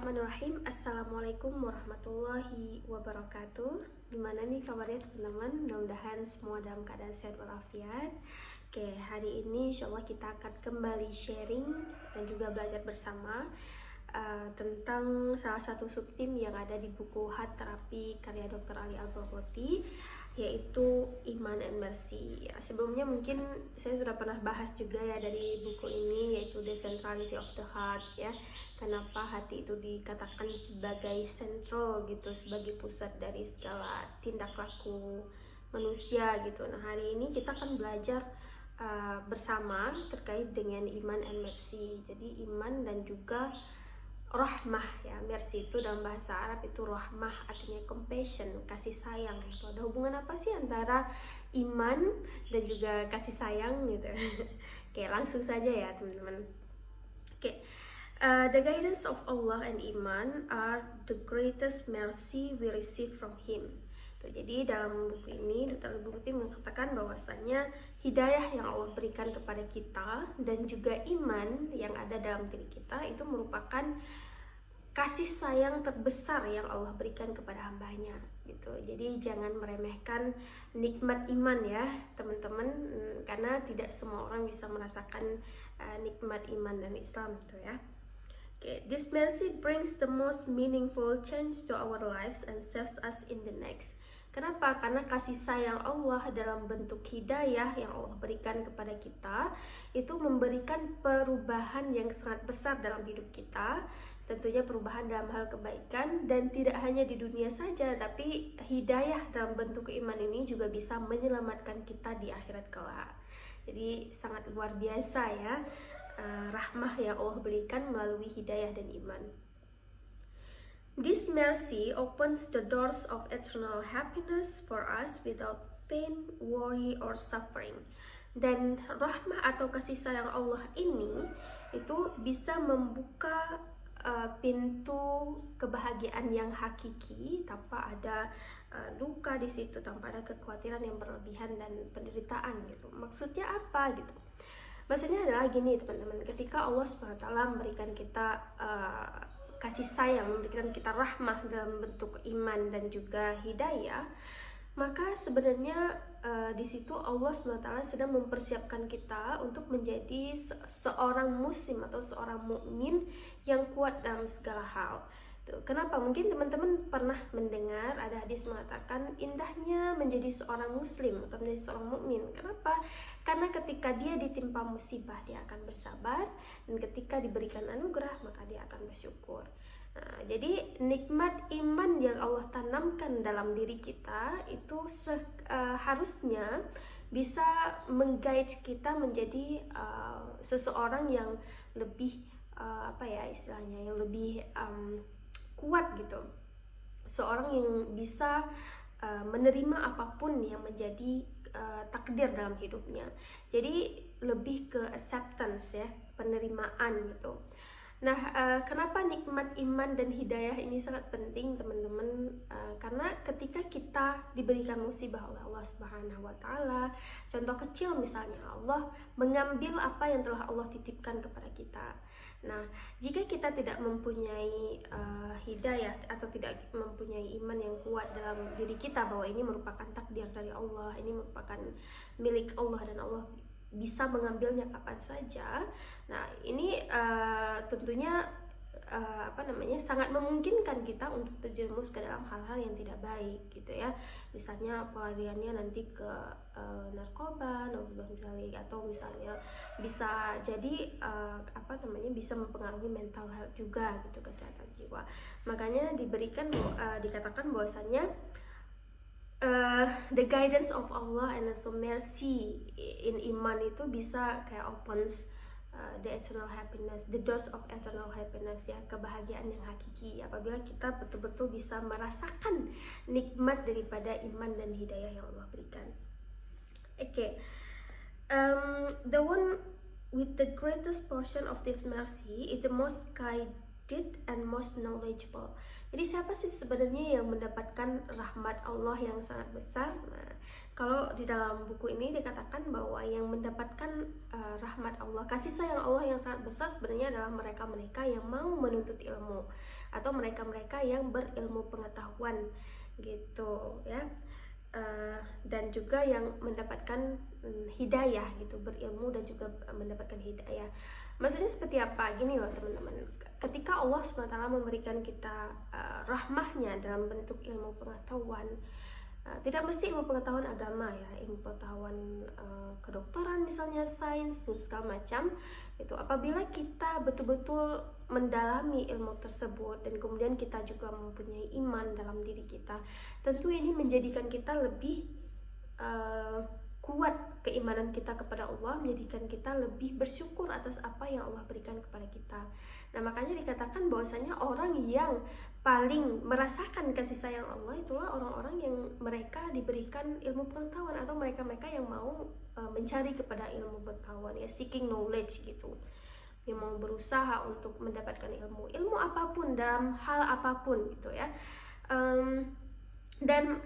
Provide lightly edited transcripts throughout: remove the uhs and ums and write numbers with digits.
Bismillahirrahmanirrahim. Assalamualaikum warahmatullahi wabarakatuh. Gimana nih kabarnya teman-teman? Mudah-mudahan semua dalam keadaan sehat walafiat. Oke, hari ini insya Allah kita akan kembali sharing dan juga belajar bersama tentang salah satu subtim yang ada di buku Hat Terapi karya Dr. Ali Al-Baghoti, yaitu Iman and Mercy. Sebelumnya mungkin saya sudah pernah bahas juga ya dari buku ini, yaitu The Centrality of the Heart ya. Kenapa hati itu dikatakan sebagai sentral gitu, sebagai pusat dari segala tindak laku manusia gitu. Nah, hari ini kita akan belajar bersama terkait dengan Iman and Mercy. Jadi iman dan juga rahmah ya. Mercy itu dalam bahasa Arab itu rahmah, artinya compassion, kasih sayang gitu. Ada hubungan apa sih antara iman dan juga kasih sayang gitu? Oke, langsung saja ya teman-teman. Oke, the guidance of Allah and iman are the greatest mercy we receive from Him. Tuh, jadi dalam buku ini Dr. Al-Baghoti mengatakan bahwasanya hidayah yang Allah berikan kepada kita dan juga iman yang ada dalam diri kita itu merupakan kasih sayang terbesar yang Allah berikan kepada hambanya gitu. Jadi jangan meremehkan nikmat iman ya teman-teman, karena tidak semua orang bisa merasakan nikmat iman dan Islam gitu ya. Okay, this mercy brings the most meaningful change to our lives and saves us in the next. Kenapa? Karena kasih sayang Allah dalam bentuk hidayah yang Allah berikan kepada kita itu memberikan perubahan yang sangat besar dalam hidup kita. Tentunya perubahan dalam hal kebaikan, dan tidak hanya di dunia saja, tapi hidayah dalam bentuk iman ini juga bisa menyelamatkan kita di akhirat kelak. Jadi sangat luar biasa ya rahmah yang Allah berikan melalui hidayah dan iman. This mercy opens the doors of eternal happiness for us without pain, worry, or suffering. Dan rahmah atau kasih sayang Allah ini itu bisa membuka pintu kebahagiaan yang hakiki tanpa ada duka di situ, tanpa ada kekhawatiran yang berlebihan dan penderitaan gitu. Maksudnya apa gitu? Maksudnya adalah gini teman-teman, ketika Allah SWT memberikan kita kasih sayang, memberikan kita rahmah dalam bentuk iman dan juga hidayah, maka sebenarnya di situ Allah SWT sedang mempersiapkan kita untuk menjadi seorang muslim atau seorang mukmin yang kuat dalam segala hal. Kenapa? Mungkin teman-teman pernah mendengar ada hadis mengatakan indahnya menjadi seorang muslim atau menjadi seorang mukmin. Kenapa? Karena ketika dia ditimpa musibah dia akan bersabar, dan ketika diberikan anugerah maka dia akan bersyukur. Nah, jadi nikmat iman yang Allah tanamkan dalam diri kita itu harusnya bisa mengguide kita menjadi seseorang yang lebih istilahnya yang lebih kuat gitu, seorang yang bisa menerima apapun yang menjadi takdir dalam hidupnya. Jadi lebih ke acceptance ya, penerimaan gitu. Nah, kenapa nikmat iman dan hidayah ini sangat penting teman-teman? Karena ketika kita diberikan musibah oleh Allah Subhanahu wa Ta'ala, contoh kecil misalnya Allah mengambil apa yang telah Allah titipkan kepada kita. Nah, jika kita tidak mempunyai hidayah atau tidak mempunyai iman yang kuat dalam diri kita bahwa ini merupakan takdir dari Allah, ini merupakan milik Allah dan Allah bisa mengambilnya kapan saja. Nah, ini tentunya sangat memungkinkan kita untuk terjerumus ke dalam hal-hal yang tidak baik gitu ya. Misalnya pelariannya nanti ke narkoba, atau misalnya bisa jadi bisa mempengaruhi mental health juga gitu, kesehatan jiwa. Makanya dikatakan bahwasanya the guidance of Allah and also mercy in iman itu bisa kayak opens the eternal happiness, the doors of eternal happiness ya, kebahagiaan yang hakiki apabila kita betul-betul bisa merasakan nikmat daripada iman dan hidayah yang Allah berikan. Okay, the one with the greatest portion of this mercy is the most deed and most knowledgeable. Jadi siapa sih sebenarnya yang mendapatkan rahmat Allah yang sangat besar? Nah, kalau di dalam buku ini dikatakan bahwa yang mendapatkan rahmat Allah, kasih sayang Allah yang sangat besar sebenarnya adalah mereka-mereka yang mau menuntut ilmu atau mereka-mereka yang berilmu pengetahuan gitu ya. Dan juga yang mendapatkan hidayah gitu, berilmu dan juga mendapatkan hidayah. Maksudnya seperti apa? Gini loh teman-teman, ketika Allah SWT memberikan kita rahmahnya dalam bentuk ilmu pengetahuan, tidak mesti ilmu pengetahuan agama ya, ilmu pengetahuan kedokteran misalnya, sains, dan segala macam itu, apabila kita betul-betul mendalami ilmu tersebut dan kemudian kita juga mempunyai iman dalam diri kita, tentu ini menjadikan kita lebih kuat keimanan kita kepada Allah, menjadikan kita lebih bersyukur atas apa yang Allah berikan kepada kita. Nah, makanya dikatakan bahwasanya orang yang paling merasakan kasih sayang Allah itulah orang-orang yang mereka diberikan ilmu pengetahuan, atau mereka-mereka yang mau mencari kepada ilmu pengetahuan ya, seeking knowledge gitu, yang mau berusaha untuk mendapatkan ilmu apapun dalam hal apapun gitu ya. Dan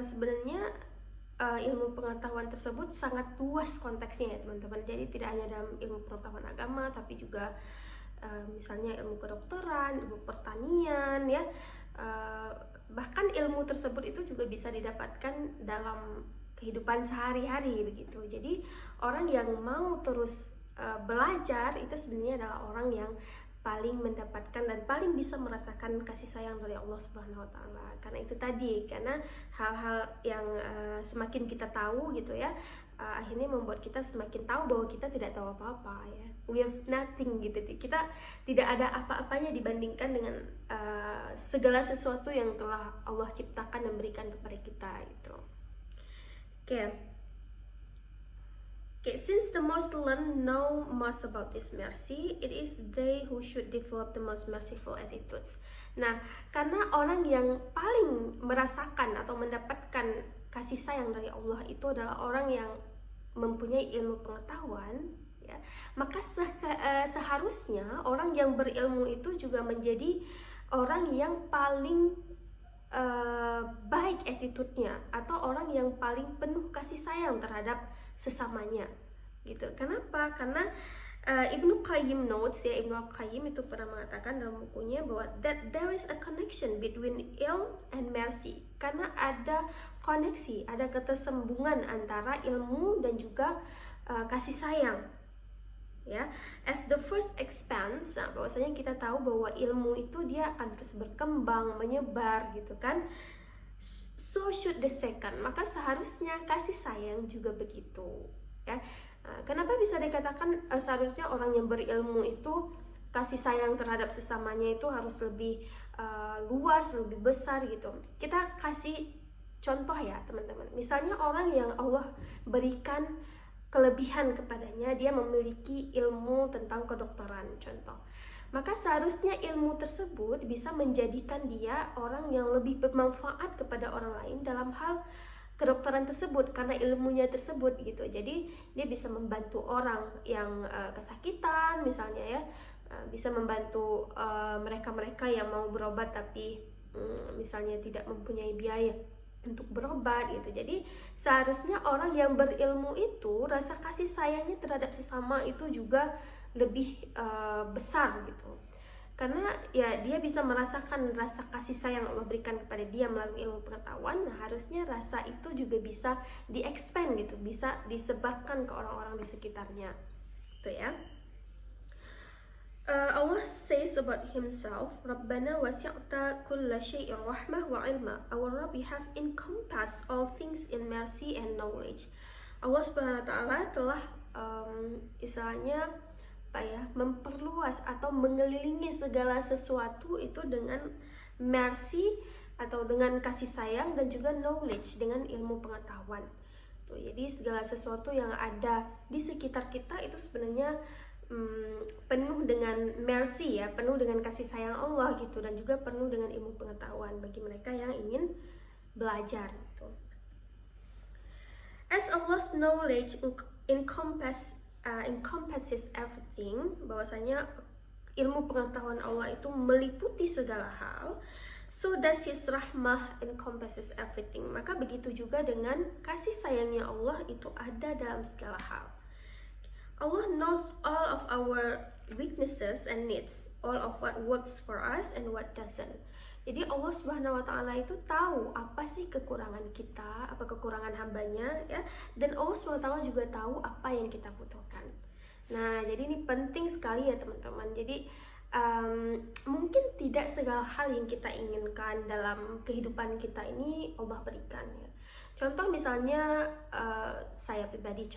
sebenarnya ilmu pengetahuan tersebut sangat luas konteksnya ya teman-teman. Jadi tidak hanya dalam ilmu pengetahuan agama, tapi juga misalnya ilmu kedokteran, ilmu pertanian ya. Bahkan ilmu tersebut itu juga bisa didapatkan dalam kehidupan sehari-hari begitu. Jadi orang yang mau terus belajar itu sebenarnya adalah orang yang paling mendapatkan dan paling bisa merasakan kasih sayang dari Allah Subhanahu wa taala. Karena itu tadi, karena hal-hal yang semakin kita tahu gitu ya, akhirnya membuat kita semakin tahu bahwa kita tidak tahu apa-apa ya. We have nothing gitu. Kita tidak ada apa-apanya dibandingkan dengan segala sesuatu yang telah Allah ciptakan dan berikan kepada kita gitu. Okay, since the most learned know most about this mercy, it is they who should develop the most merciful attitudes. Nah, karena orang yang paling merasakan atau mendapatkan kasih sayang dari Allah itu adalah orang yang mempunyai ilmu pengetahuan, ya, maka seharusnya orang yang berilmu itu juga menjadi orang yang paling baik attitude-nya, atau orang yang paling penuh kasih sayang terhadap sesamanya gitu. Kenapa? Karena Ibnu Qayyim notes ya, Ibnu Qayyim itu pernah mengatakan dalam bukunya bahwa that there is a connection between ilm and mercy. Karena ada koneksi, ada ketersambungan antara ilmu dan juga kasih sayang. Ya, as the first expands, nah, bahwasanya kita tahu bahwa ilmu itu dia akan terus berkembang, menyebar gitu kan. So should the second, maka seharusnya kasih sayang juga begitu ya. Kenapa bisa dikatakan seharusnya orang yang berilmu itu kasih sayang terhadap sesamanya itu harus lebih luas, lebih besar gitu. Kita kasih contoh ya teman-teman. Misalnya orang yang Allah berikan kelebihan kepadanya, dia memiliki ilmu tentang kedokteran contoh. Maka seharusnya ilmu tersebut bisa menjadikan dia orang yang lebih bermanfaat kepada orang lain dalam hal kedokteran tersebut, karena ilmunya tersebut gitu. Jadi dia bisa membantu orang yang kesakitan misalnya ya, bisa membantu mereka-mereka yang mau berobat tapi misalnya tidak mempunyai biaya untuk berobat gitu. Jadi seharusnya orang yang berilmu itu rasa kasih sayangnya terhadap sesama itu juga lebih besar gitu, karena ya dia bisa merasakan rasa kasih sayang Allah berikan kepada dia melalui ilmu pengetahuan. Nah, harusnya rasa itu juga bisa di-expand gitu, bisa disebarkan ke orang-orang di sekitarnya gitu ya. Allah says about himself, Rabbana wasi'ta kulla syai'in rahmah wa ilma. Our Rabbi have encompassed all things in mercy and knowledge. Allah Subhanahu wa taala telah istilahnya memperluas atau mengelilingi segala sesuatu itu dengan mercy atau dengan kasih sayang, dan juga knowledge dengan ilmu pengetahuan. Tuh, jadi segala sesuatu yang ada di sekitar kita itu sebenarnya penuh dengan mercy ya, penuh dengan kasih sayang Allah gitu, dan juga penuh dengan ilmu pengetahuan bagi mereka yang ingin belajar gitu. As Allah's knowledge encompasses everything, bahwasanya ilmu pengetahuan Allah itu meliputi segala hal, so does His rahmah encompasses everything. Maka begitu juga dengan kasih sayangnya Allah itu ada dalam segala hal. Allah knows all of our weaknesses and needs, all of what works for us and what doesn't. Jadi Allah Subhanahu wa Ta'ala itu tahu apa sih kekurangan kita, apa kekurangan hambanya, ya. Dan Allah Subhanahu wa Ta'ala juga tahu apa yang kita butuhkan. Nah, jadi ini penting sekali ya teman-teman. Jadi mungkin tidak segala hal yang kita inginkan dalam kehidupan kita ini Allah berikan, ya. Contoh misalnya saya pribadi,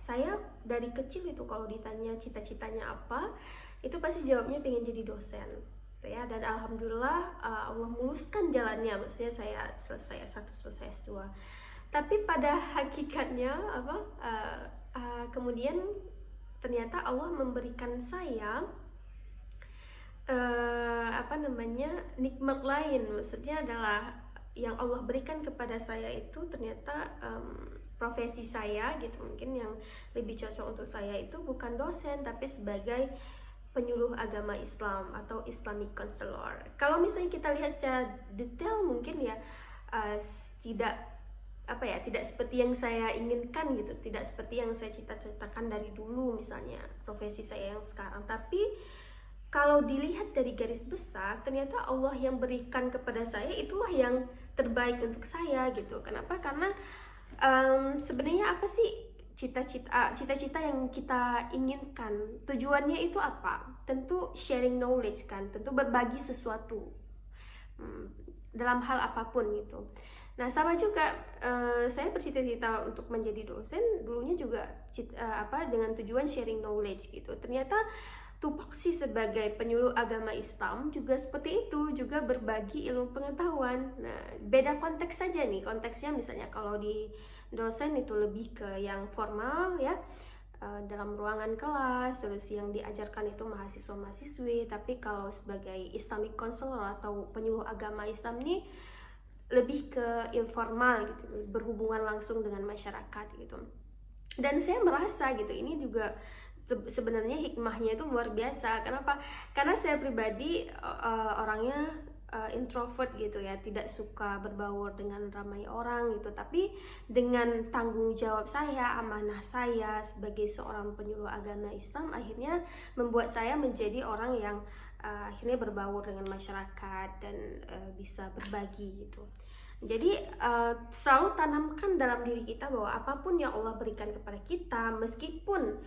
saya dari kecil itu kalau ditanya cita-citanya apa, itu pasti jawabnya pengen jadi dosen, ya. Dan alhamdulillah Allah muluskan jalannya, maksudnya saya selesai S1, selesai S2. Tapi pada hakikatnya kemudian ternyata Allah memberikan saya nikmat lain. Maksudnya adalah yang Allah berikan kepada saya itu ternyata profesi saya gitu, mungkin yang lebih cocok untuk saya itu bukan dosen tapi sebagai penyuluh agama Islam atau Islamic counselor. Kalau misalnya kita lihat secara detail mungkin ya tidak seperti yang saya inginkan gitu, tidak seperti yang saya cita-citakan dari dulu misalnya profesi saya yang sekarang. Tapi kalau dilihat dari garis besar, ternyata Allah yang berikan kepada saya itulah yang terbaik untuk saya gitu. Kenapa? Karena sebenarnya apa sih cita-cita yang kita inginkan? Tujuannya itu apa? Tentu sharing knowledge kan, tentu berbagi sesuatu dalam hal apapun gitu. Nah, sama juga saya bercita-cita untuk menjadi dosen dulunya juga dengan tujuan sharing knowledge gitu. Ternyata tupoksi sebagai penyuluh agama Islam juga seperti itu, juga berbagi ilmu pengetahuan. Nah, beda konteks saja nih. Konteksnya misalnya kalau di dosen itu lebih ke yang formal ya, dalam ruangan kelas, terus yang diajarkan itu mahasiswa-mahasiswi. Tapi kalau sebagai Islamic counselor atau penyuluh agama Islam ini lebih ke informal gitu, berhubungan langsung dengan masyarakat gitu. Dan saya merasa gitu, ini juga sebenarnya hikmahnya itu luar biasa. Kenapa? Karena saya pribadi orangnya introvert gitu ya, tidak suka berbaur dengan ramai orang gitu. Tapi dengan tanggung jawab saya, amanah saya sebagai seorang penyuluh agama Islam, akhirnya membuat saya menjadi orang yang akhirnya berbaur dengan masyarakat dan bisa berbagi gitu. Jadi selalu tanamkan dalam diri kita bahwa apapun yang Allah berikan kepada kita, meskipun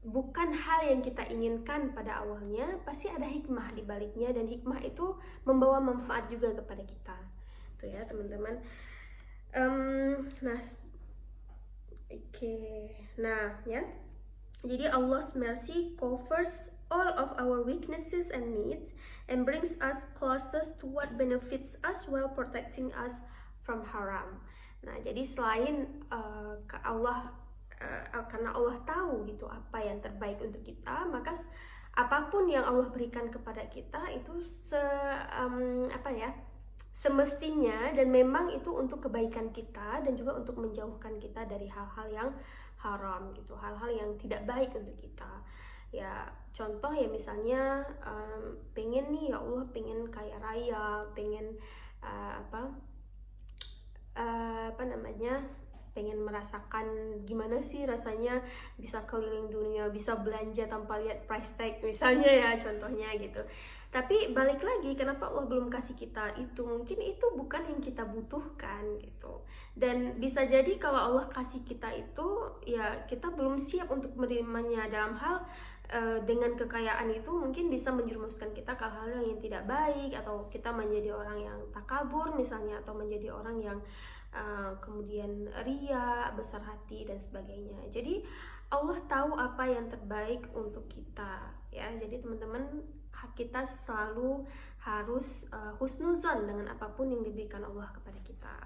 bukan hal yang kita inginkan pada awalnya, pasti ada hikmah di baliknya, dan hikmah itu membawa manfaat juga kepada kita. Tuh ya teman-teman. Nah ya. Jadi Allah's mercy covers all of our weaknesses and needs and brings us closest to what benefits us while protecting us from haram. Nah, jadi selain karena Allah tahu gitu apa yang terbaik untuk kita, maka apapun yang Allah berikan kepada kita itu semestinya dan memang itu untuk kebaikan kita dan juga untuk menjauhkan kita dari hal-hal yang haram gitu, hal-hal yang tidak baik untuk kita. Ya contoh ya misalnya pengen nih ya Allah, pengen kaya raya, pengen pengen merasakan gimana sih rasanya bisa keliling dunia, bisa belanja tanpa lihat price tag misalnya ya, contohnya gitu. Tapi balik lagi, kenapa Allah belum kasih kita itu? Mungkin itu bukan yang kita butuhkan gitu. Dan bisa jadi kalau Allah kasih kita itu, ya kita belum siap untuk menerimanya. Dalam hal dengan kekayaan itu mungkin bisa menjerumuskan kita ke hal-hal yang tidak baik, atau kita menjadi orang yang takabur misalnya, atau menjadi orang yang kemudian ria, besar hati dan sebagainya. Jadi Allah tahu apa yang terbaik untuk kita ya. Jadi teman-teman, kita selalu harus husnuzon dengan apapun yang diberikan Allah kepada kita.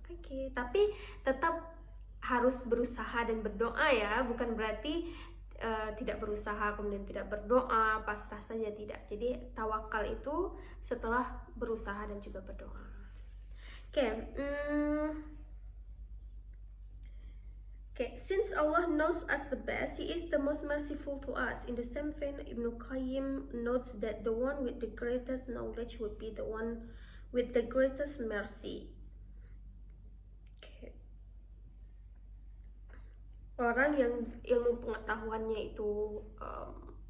Oke, tapi tetap harus berusaha dan berdoa ya, bukan berarti tidak berusaha kemudian tidak berdoa, pasrah saja, tidak. Jadi tawakal itu setelah berusaha dan juga berdoa. Oke, Okay, since Allah knows us the best, He is the most merciful to us. In the same vein, Ibn Qayyim notes that the one with the greatest knowledge would be the one with the greatest mercy. Okay. Orang yang ilmu pengetahuannya itu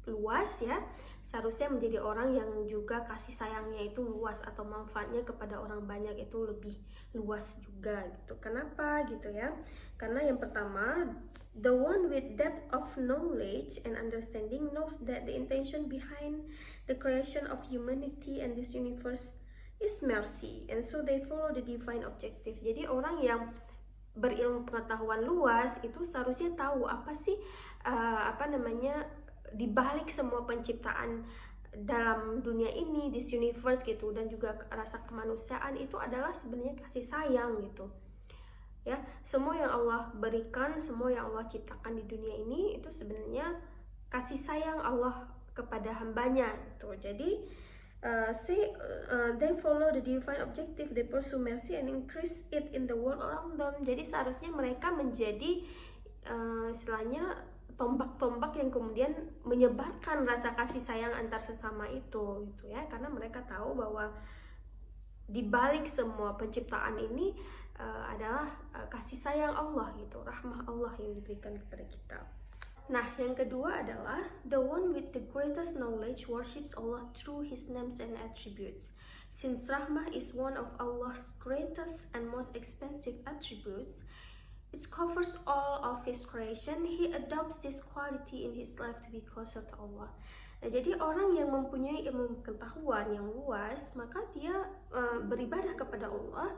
luas ya, seharusnya menjadi orang yang juga kasih sayangnya itu luas atau manfaatnya kepada orang banyak itu lebih luas juga gitu. Kenapa gitu ya? Karena yang pertama, the one with depth of knowledge and understanding knows that the intention behind the creation of humanity and this universe is mercy, and so they follow the divine objective. Jadi orang yang berilmu pengetahuan luas itu seharusnya tahu apa sih di balik semua penciptaan dalam dunia ini, this universe gitu, dan juga rasa kemanusiaan itu adalah sebenarnya kasih sayang gitu ya. Semua yang Allah berikan, semua yang Allah ciptakan di dunia ini itu sebenarnya kasih sayang Allah kepada hambanya gitu. Jadi they follow the divine objective, they pursue mercy and increase it in the world around them. Jadi seharusnya mereka menjadi istilahnya tombak-tombak yang kemudian menyebarkan rasa kasih sayang antar sesama itu gitu ya, karena mereka tahu bahwa di balik semua penciptaan ini adalah kasih sayang Allah gitu, rahmah Allah yang diberikan kepada kita. Nah, yang kedua adalah the one with the greatest knowledge worships Allah through His names and attributes. Since rahmah is one of Allah's greatest and most expensive attributes, it covers all of His creation. He adopts this quality in his life to be closer to Allah. Nah, jadi orang yang mempunyai ilmu pengetahuan yang luas, maka dia beribadah kepada Allah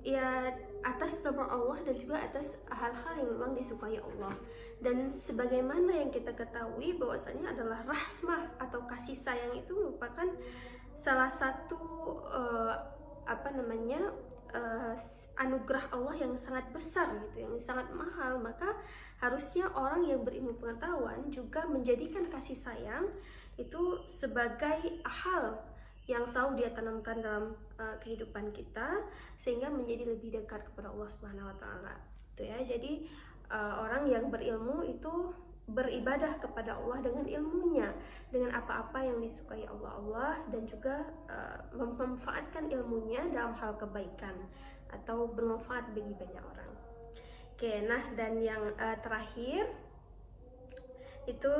ya atas nama Allah dan juga atas hal-hal yang memang disukai Allah. Dan sebagaimana yang kita ketahui bahwasanya adalah rahmah atau kasih sayang itu merupakan salah satu anugerah Allah yang sangat besar gitu, yang sangat mahal. Maka harusnya orang yang berilmu pengetahuan juga menjadikan kasih sayang itu sebagai hal yang selalu dia tanamkan dalam kehidupan kita sehingga menjadi lebih dekat kepada Allah Subhanahu wa taala. Itu ya. Jadi orang yang berilmu itu beribadah kepada Allah dengan ilmunya, dengan apa-apa yang disukai Allah dan juga memanfaatkan ilmunya dalam hal kebaikan atau bermanfaat bagi banyak orang. Oke, nah dan yang terakhir itu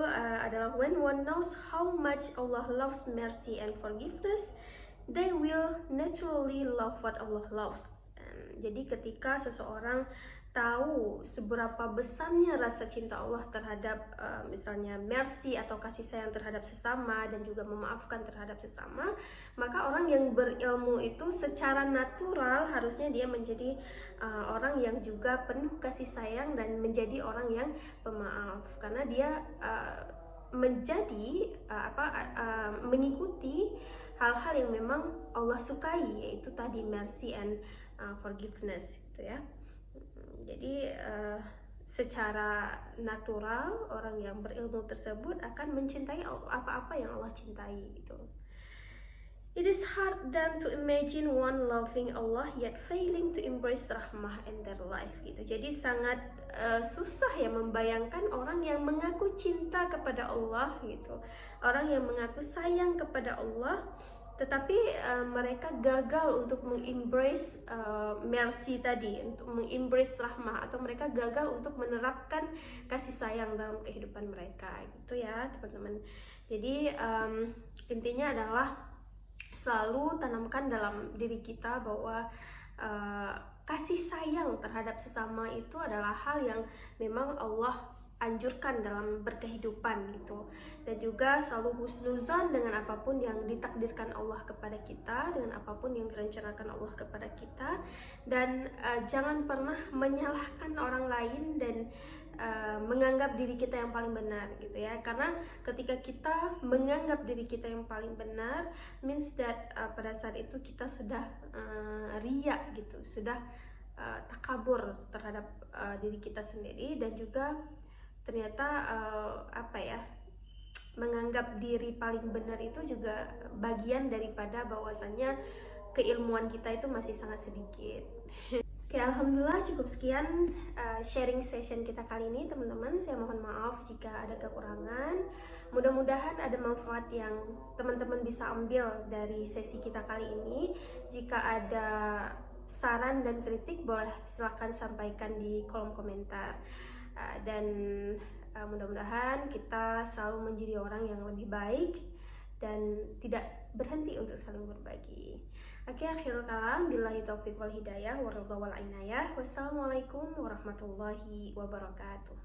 adalah when one knows how much Allah loves mercy and forgiveness, they will naturally love what Allah loves. Jadi ketika seseorang tahu seberapa besarnya rasa cinta Allah terhadap misalnya mercy atau kasih sayang terhadap sesama dan juga memaafkan terhadap sesama, maka orang yang berilmu itu secara natural harusnya dia menjadi orang yang juga penuh kasih sayang dan menjadi orang yang pemaaf, karena dia menjadi mengikuti hal-hal yang memang Allah sukai, yaitu tadi mercy and forgiveness gitu ya. Jadi secara natural orang yang berilmu tersebut akan mencintai apa-apa yang Allah cintai gitu. It is hard then to imagine one loving Allah yet failing to embrace rahmah in their life gitu. Jadi sangat susah ya membayangkan orang yang mengaku cinta kepada Allah gitu, orang yang mengaku sayang kepada Allah, tetapi mereka gagal untuk mengembrace mercy tadi, untuk mengembrace rahmah, atau mereka gagal untuk menerapkan kasih sayang dalam kehidupan mereka gitu ya teman-teman. Jadi intinya adalah selalu tanamkan dalam diri kita bahwa kasih sayang terhadap sesama itu adalah hal yang memang Allah anjurkan dalam berkehidupan gitu, dan juga selalu husnuzon dengan apapun yang ditakdirkan Allah kepada kita, dengan apapun yang direncanakan Allah kepada kita, dan jangan pernah menyalahkan orang lain dan menganggap diri kita yang paling benar gitu ya, karena ketika kita menganggap diri kita yang paling benar means that pada saat itu kita sudah riya gitu, sudah takabur terhadap diri kita sendiri, dan juga ternyata menganggap diri paling benar itu juga bagian daripada bahwasannya keilmuan kita itu masih sangat sedikit. Oke, alhamdulillah cukup sekian sharing session kita kali ini teman-teman. Saya mohon maaf jika ada kekurangan. Mudah-mudahan ada manfaat yang teman-teman bisa ambil dari sesi kita kali ini. Jika ada saran dan kritik boleh silahkan sampaikan di kolom komentar. Dan mudah-mudahan kita selalu menjadi orang yang lebih baik dan tidak berhenti untuk saling berbagi. Oke, akhirul kalam, billahi taufiq wal hidayah, waridha wal inayah. Wassalamualaikum warahmatullahi wabarakatuh.